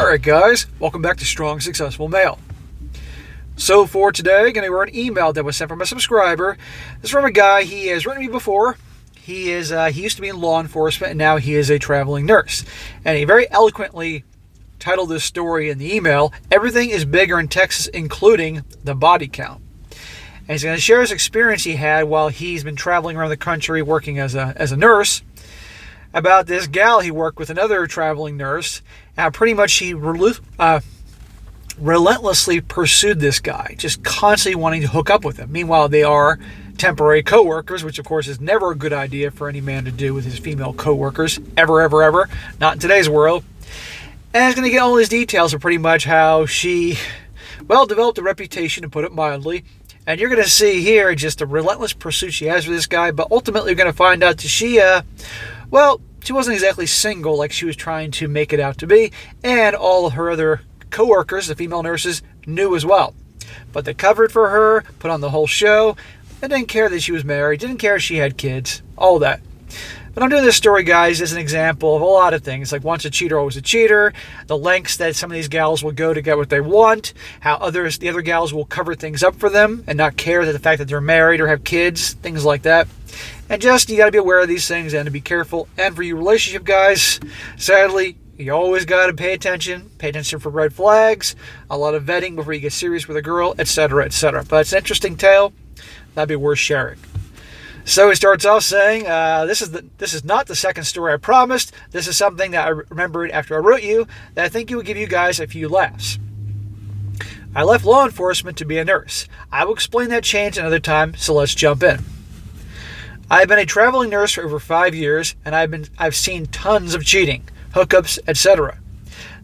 Alright guys, welcome back to Strong Successful Male. So for today, going to read an email that was sent from a subscriber. This is from a guy. He has written to me before. He used to be in law enforcement and now he is a traveling nurse. And he very eloquently titled this story in the email, "Everything is Bigger in Texas, Including the Body Count." And he's going to share his experience he had while he's been traveling around the country working as a nurse, about this gal he worked with, another traveling nurse, and pretty much he relentlessly pursued this guy, just constantly wanting to hook up with him. Meanwhile, they are temporary co-workers, which of course is never a good idea for any man to do with his female co-workers, ever, not in today's world. And he's going to get all these details of pretty much how she, developed a reputation, to put it mildly. And you're going to see here just a relentless pursuit she has for this guy, but ultimately you're going to find out that she wasn't exactly single like she was trying to make it out to be, and all of her other co-workers, the female nurses, knew as well. But they covered for her, put on the whole show, and didn't care that she was married, didn't care if she had kids, all that. But I'm doing this story, guys, as an example of a lot of things, like once a cheater, always a cheater, the lengths that some of these gals will go to get what they want, how the other gals will cover things up for them and not care that the fact that they're married or have kids, things like that. And just, you got to be aware of these things and to be careful. And for you relationship guys, sadly, you always got to pay attention for red flags, a lot of vetting before you get serious with a girl, etc., etc. But it's an interesting tale. That'd be worth sharing. So he starts off saying, this is not the second story I promised. This is something that I remembered after I wrote you that I think it would give you guys a few laughs. I left law enforcement to be a nurse. I will explain that change another time, so let's jump in. I've been a traveling nurse for over 5 years, and I've seen tons of cheating, hookups, etc.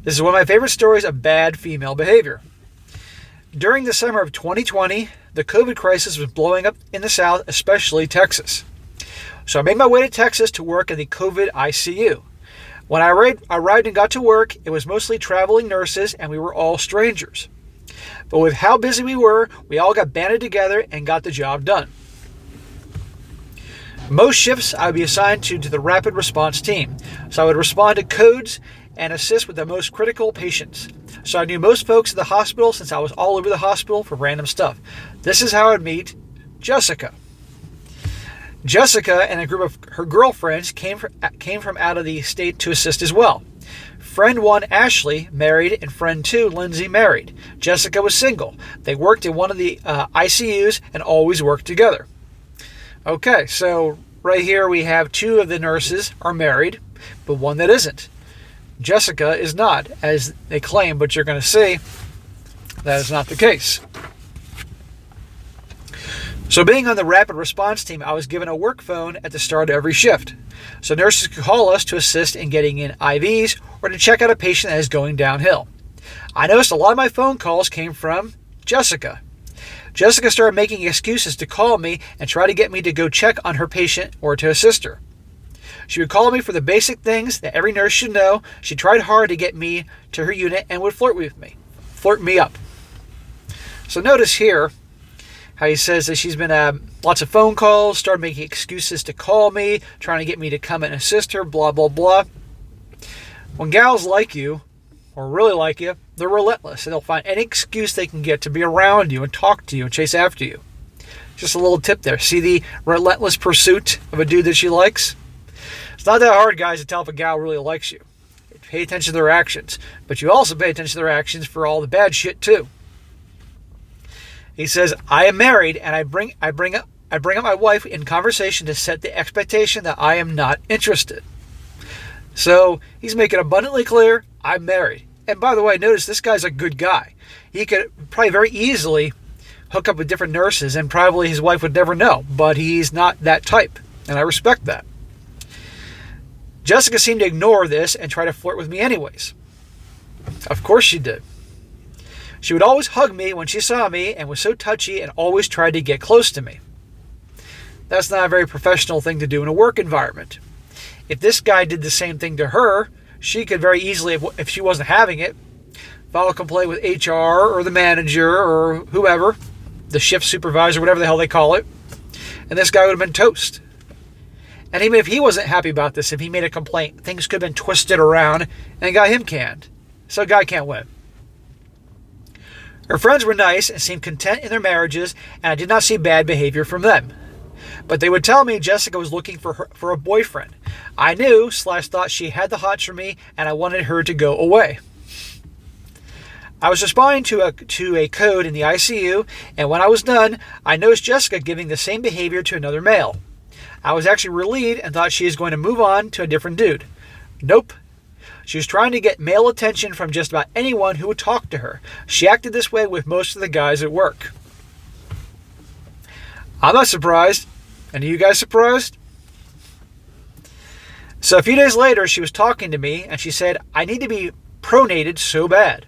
This is one of my favorite stories of bad female behavior. During the summer of 2020, the COVID crisis was blowing up in the South, especially Texas. So I made my way to Texas to work in the COVID ICU. When I arrived and got to work, it was mostly traveling nurses, and we were all strangers. But with how busy we were, we all got banded together and got the job done. Most shifts I would be assigned to the rapid response team, so I would respond to codes and assist with the most critical patients. So I knew most folks at the hospital since I was all over the hospital for random stuff. This is how I would meet Jessica. Jessica and a group of her girlfriends came from out of the state to assist as well. Friend 1, Ashley, married, and friend 2, Lindsay, married. Jessica was single. They worked in one of the ICUs and always worked together. Okay, so right here we have 2 of the nurses are married, but one that isn't. Jessica is not, as they claim, but you're going to see that is not the case. So being on the rapid response team, I was given a work phone at the start of every shift. So nurses could call us to assist in getting in IVs or to check out a patient that is going downhill. I noticed a lot of my phone calls came from Jessica. Jessica started making excuses to call me and try to get me to go check on her patient or to assist her. She would call me for the basic things that every nurse should know. She tried hard to get me to her unit and would flirt me up. So notice here how he says that she's been lots of phone calls, started making excuses to call me, trying to get me to come and assist her, blah, blah, blah. When gals like you, or really like you, they're relentless, and they'll find any excuse they can get to be around you and talk to you and chase after you. Just a little tip there. See the relentless pursuit of a dude that she likes? It's not that hard, guys, to tell if a gal really likes you. Pay attention to their actions, but you also pay attention to their actions for all the bad shit too. He says, I am married, and I bring up my wife in conversation to set the expectation that I am not interested. So he's making abundantly clear, I'm married. And by the way, notice this guy's a good guy. He could probably very easily hook up with different nurses, and probably his wife would never know, but he's not that type, and I respect that. Jessica seemed to ignore this and try to flirt with me anyways. Of course she did. She would always hug me when she saw me and was so touchy and always tried to get close to me. That's not a very professional thing to do in a work environment. If this guy did the same thing to her, she could very easily, if she wasn't having it, file a complaint with HR or the manager or whoever, the shift supervisor, whatever the hell they call it, and this guy would have been toast. And even if he wasn't happy about this, if he made a complaint, things could have been twisted around and got him canned. So a guy can't win. Her friends were nice and seemed content in their marriages, and I did not see bad behavior from them. But they would tell me Jessica was looking for a boyfriend. I knew / thought she had the hots for me, and I wanted her to go away. I was responding to a code in the ICU, and when I was done, I noticed Jessica giving the same behavior to another male. I was actually relieved and thought she was going to move on to a different dude. Nope. She was trying to get male attention from just about anyone who would talk to her. She acted this way with most of the guys at work. I'm not surprised. Any of you guys surprised? So a few days later, she was talking to me, and she said, I need to be pronated so bad.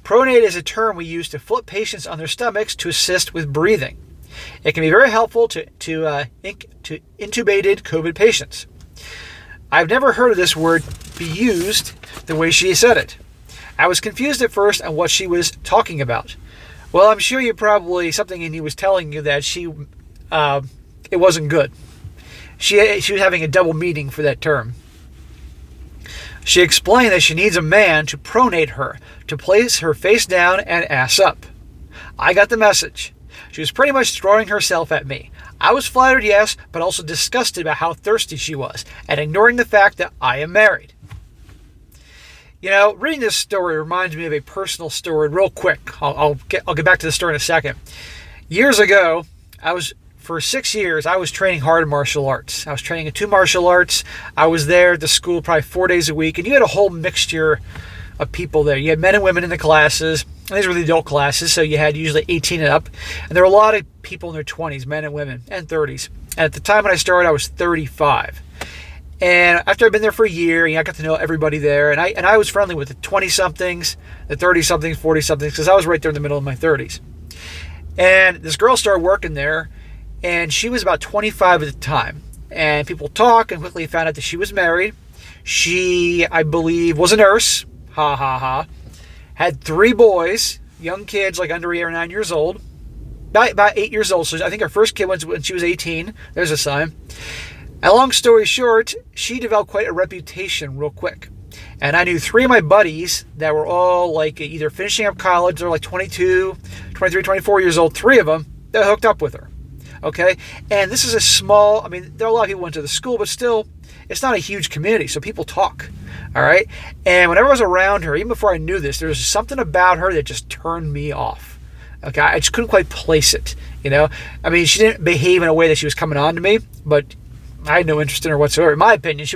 Pronate is a term we use to flip patients on their stomachs to assist with breathing. It can be very helpful to intubated COVID patients. I've never heard of this word be used the way she said it. I was confused at first on what she was talking about. Well, I'm sure you probably, something in you was telling you that it wasn't good. She was having a double meaning for that term. She explained that she needs a man to pronate her, to place her face down and ass up. I got the message. She was pretty much throwing herself at me. I was flattered, yes, but also disgusted about how thirsty she was, and ignoring the fact that I am married. You know, reading this story reminds me of a personal story real quick. I'll get back to the story in a second. Years ago, for 6 years, I was training hard in martial arts. I was training in 2 martial arts. I was there at the school probably 4 days a week, and you had a whole mixture of people there. You had men and women in the classes. And these were the adult classes, so you had usually 18 and up. And there were a lot of people in their 20s, men and women, and 30s. And at the time when I started, I was 35. And after I'd been there for a year, I got to know everybody there. And I was friendly with the 20-somethings, the 30-somethings, 40-somethings, because I was right there in the middle of my 30s. And this girl started working there, and she was about 25 at the time. And people talked and quickly found out that she was married. She, I believe, was a nurse. Ha, ha, ha. Had 3 boys, young kids, like under 8 or 9 years old. About 8 years old. So I think her first kid was when she was 18. There's a sign. And long story short, she developed quite a reputation real quick. And I knew 3 of my buddies that were all like either finishing up college or like 22, 23, 24 years old. 3 of them that hooked up with her. Okay? And this is a small, there are a lot of people who went to the school, but still, it's not a huge community, so people talk. All right? And whenever I was around her, even before I knew this, there was something about her that just turned me off. Okay? I just couldn't quite place it, you know? She didn't behave in a way that she was coming on to me, but I had no interest in her whatsoever. In my opinion,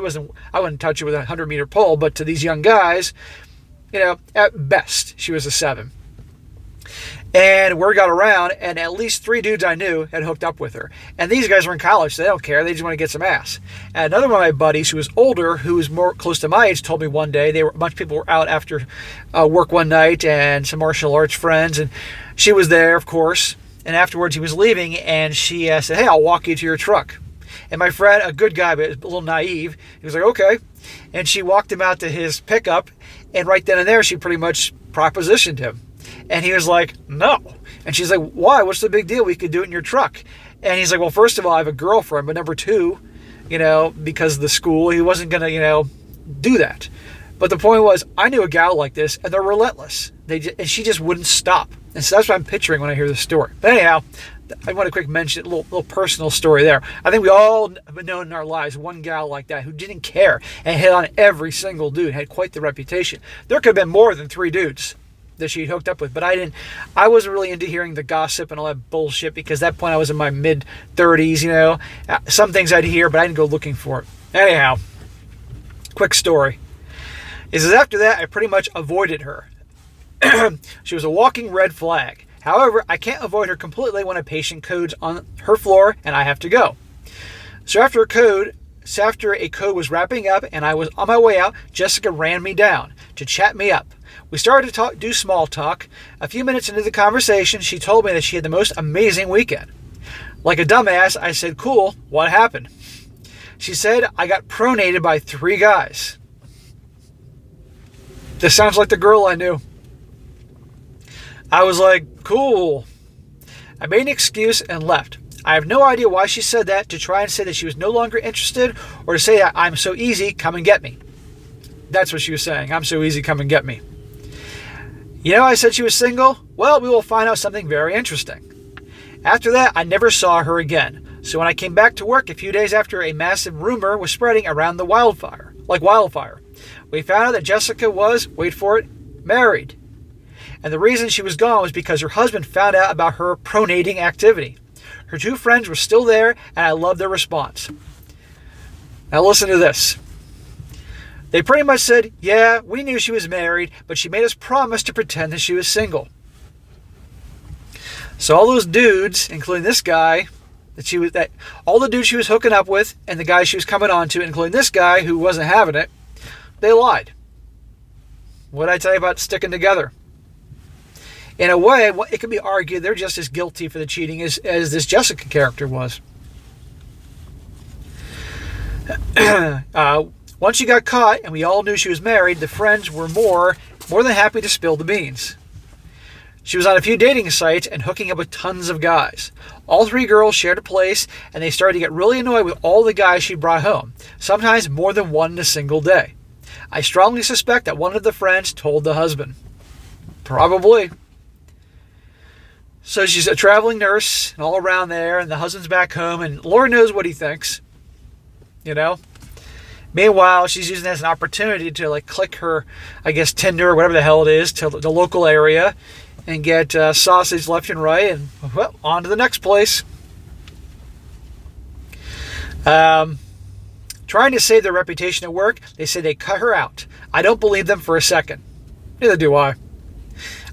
I wouldn't touch her with a 100-meter pole, but to these young guys, you know, at best, she was a 7. And word got around, and at least 3 dudes I knew had hooked up with her. And these guys were in college, so they don't care. They just want to get some ass. And another one of my buddies who was older, who was more close to my age, told me one day, a bunch of people were out after work one night, and some martial arts friends, and she was there, of course. And afterwards, he was leaving, and she said, hey, I'll walk you to your truck. And my friend, a good guy, but a little naive, he was like, okay. And she walked him out to his pickup, and right then and there, she pretty much propositioned him. And he was like, no. And she's like, why? What's the big deal? We could do it in your truck. And he's like, well, first of all, I have a girlfriend. But number 2, you know, because of the school, he wasn't going to, you know, do that. But the point was, I knew a gal like this, and they're relentless. And she just wouldn't stop. And so that's what I'm picturing when I hear this story. But anyhow, I want to quick mention a little personal story there. I think we all have known in our lives one gal like that who didn't care and hit on every single dude, had quite the reputation. There could have been more than 3 dudes that she hooked up with, but I wasn't really into hearing the gossip and all that bullshit, because at that point I was in my mid-30s, you know. Some things I'd hear, but I didn't go looking for it. Anyhow, quick story. Is after that, I pretty much avoided her. She was a walking red flag. However, I can't avoid her completely when a patient codes on her floor and I have to go. So after a code was wrapping up and I was on my way out, Jessica ran me down to chat me up. We started to do small talk. A few minutes into the conversation, she told me that she had the most amazing weekend. Like a dumbass, I said, cool, what happened? She said, I got pronated by 3 guys. This sounds like the girl I knew. I was like, cool. I made an excuse and left. I have no idea why she said that, to try and say that she was no longer interested, or to say that I'm so easy, come and get me. That's what she was saying. I'm so easy, come and get me. You know, I said she was single. Well, we will find out something very interesting. After that, I never saw her again. So when I came back to work a few days after a massive rumor was spreading around the wildfire, we found out that Jessica was, wait for it, married. And the reason she was gone was because her husband found out about her pronating activity. Her two friends were still there, and I loved their response. Now listen to this. They pretty much said, yeah, we knew she was married, but she made us promise to pretend that she was single. So all those dudes, including this guy, all the dudes she was hooking up with, and the guy she was coming on to, including this guy who wasn't having it, they lied. What did I tell you about sticking together? In a way, it could be argued they're just as guilty for the cheating as this Jessica character was. Once she got caught, and we all knew she was married, the friends were more than happy to spill the beans. She was on a few dating sites and hooking up with tons of guys. All three girls shared a place, and they started to get really annoyed with all the guys she brought home, sometimes more than one in a single day. I strongly suspect that one of the friends told the husband. Probably. So she's a traveling nurse and all around there, and the husband's back home, and Lord knows what he thinks. You know? Meanwhile, she's using it as an opportunity to click her, I guess, Tinder or whatever the hell it is to the local area and get sausage left and right, and well, on to the next place. Trying to save their reputation at work, they say they cut her out. I don't believe them for a second. Neither do I.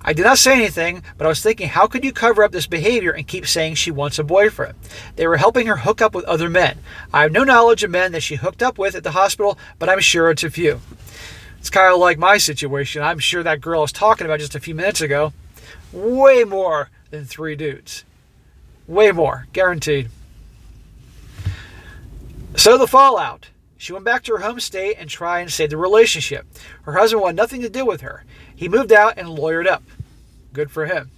I did not say anything, but I was thinking, how could you cover up this behavior and keep saying she wants a boyfriend? They were helping her hook up with other men. I have no knowledge of men that she hooked up with at the hospital, but I'm sure it's a few. It's kind of like my situation. I'm sure that girl I was talking about just a few minutes ago, way more than 3 dudes. Way more, guaranteed. So the fallout. She went back to her home state and tried and save the relationship. Her husband wanted nothing to do with her. He moved out and lawyered up. Good for him.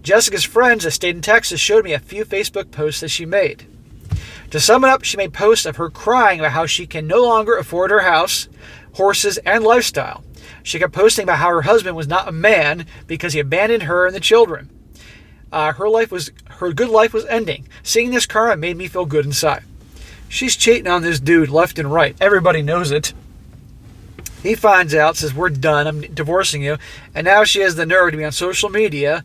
Jessica's friends that stayed in Texas showed me a few Facebook posts that she made. To sum it up, she made posts of her crying about how she can no longer afford her house, horses, and lifestyle. She kept posting about how her husband was not a man because he abandoned her and the children. Her good life was ending. Seeing this karma made me feel good inside. She's cheating on this dude left and right. Everybody knows it. He finds out, says, we're done, I'm divorcing you. And now she has the nerve to be on social media,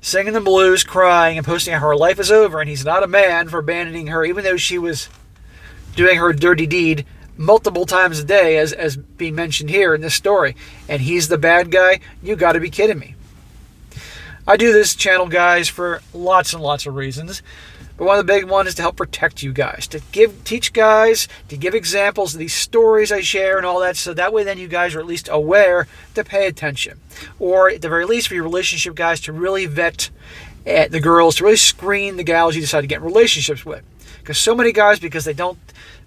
singing the blues, crying, and posting how her life is over, and he's not a man for abandoning her, even though she was doing her dirty deed multiple times a day, as being mentioned here in this story. And he's the bad guy? You got to be kidding me. I do this channel, guys, for lots and lots of reasons. But one of the big ones is to help protect you guys, to teach guys, to give examples of these stories I share and all that, so that way then you guys are at least aware to pay attention. Or at the very least for your relationship guys to really vet the girls, to really screen the gals you decide to get in relationships with. Because so many guys, because they don't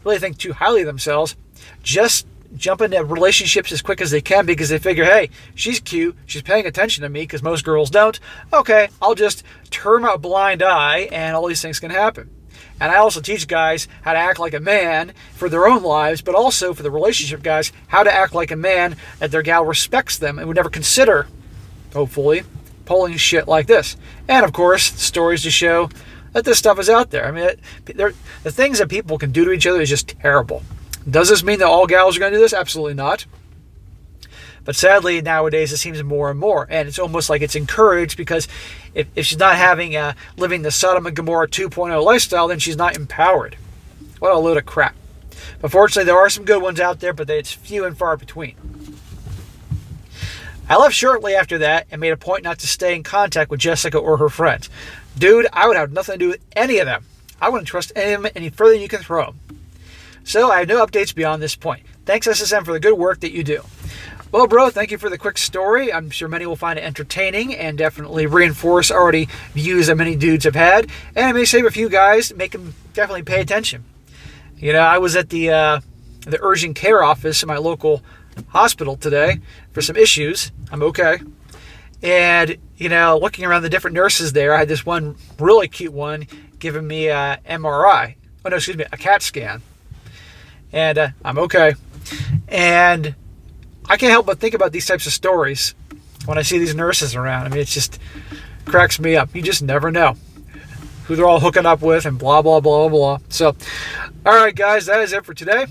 really think too highly of themselves, just jump into relationships as quick as they can because they figure, hey, she's cute, she's paying attention to me, because most girls don't. Okay, I'll just turn my blind eye and all these things can happen. And I also teach guys how to act like a man for their own lives, but also for the relationship guys, how to act like a man that their gal respects them and would never consider, hopefully, pulling shit like this. And of course, stories to show that this stuff is out there. I mean, the things that people can do to each other is just terrible. Does this mean that all gals are going to do this? Absolutely not. But sadly, nowadays, it seems more and more. And it's almost like it's encouraged, because if she's not living the Sodom and Gomorrah 2.0 lifestyle, then she's not empowered. What a load of crap. But fortunately, there are some good ones out there, but it's few and far between. I left shortly after that and made a point not to stay in contact with Jessica or her friends. Dude, I would have nothing to do with any of them. I wouldn't trust any of them any further than you can throw them. So I have no updates beyond this point. Thanks, SSM, for the good work that you do. Well, bro, thank you for the quick story. I'm sure many will find it entertaining and definitely reinforce already views that many dudes have had. And it may save a few guys, make them definitely pay attention. You know, I was at the urgent care office in my local hospital today for some issues. I'm okay. And, you know, looking around the different nurses there, I had this one really cute one giving me a MRI. Oh, no, excuse me, a CAT scan. And I'm okay. And I can't help but think about these types of stories when I see these nurses around. I mean, it just cracks me up. You just never know who they're all hooking up with and blah, blah, blah, blah. So, all right, guys, that is it for today.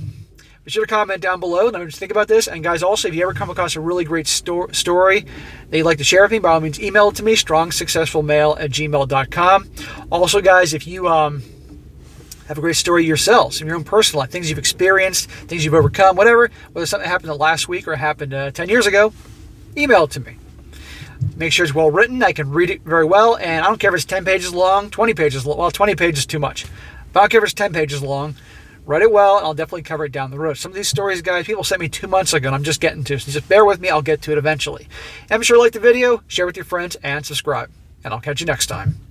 Be sure to comment down below. Let me just think about this. And guys, also, if you ever come across a really great story that you'd like to share with me, by all means, email it to me, strongsuccessfulmale@gmail.com. Also, guys, if you have a great story yourselves in your own personal life, things you've experienced, things you've overcome, whatever, whether something happened last week or happened 10 years ago, email it to me. Make sure it's well written. I can read it very well, and I don't care if it's 10 pages long, 20 pages long. Well, 20 pages is too much. But I don't care if it's 10 pages long. Write it well, and I'll definitely cover it down the road. Some of these stories, guys, people sent me 2 months ago, and I'm just getting to. So just bear with me. I'll get to it eventually. And be sure to like the video, share with your friends, and subscribe. And I'll catch you next time.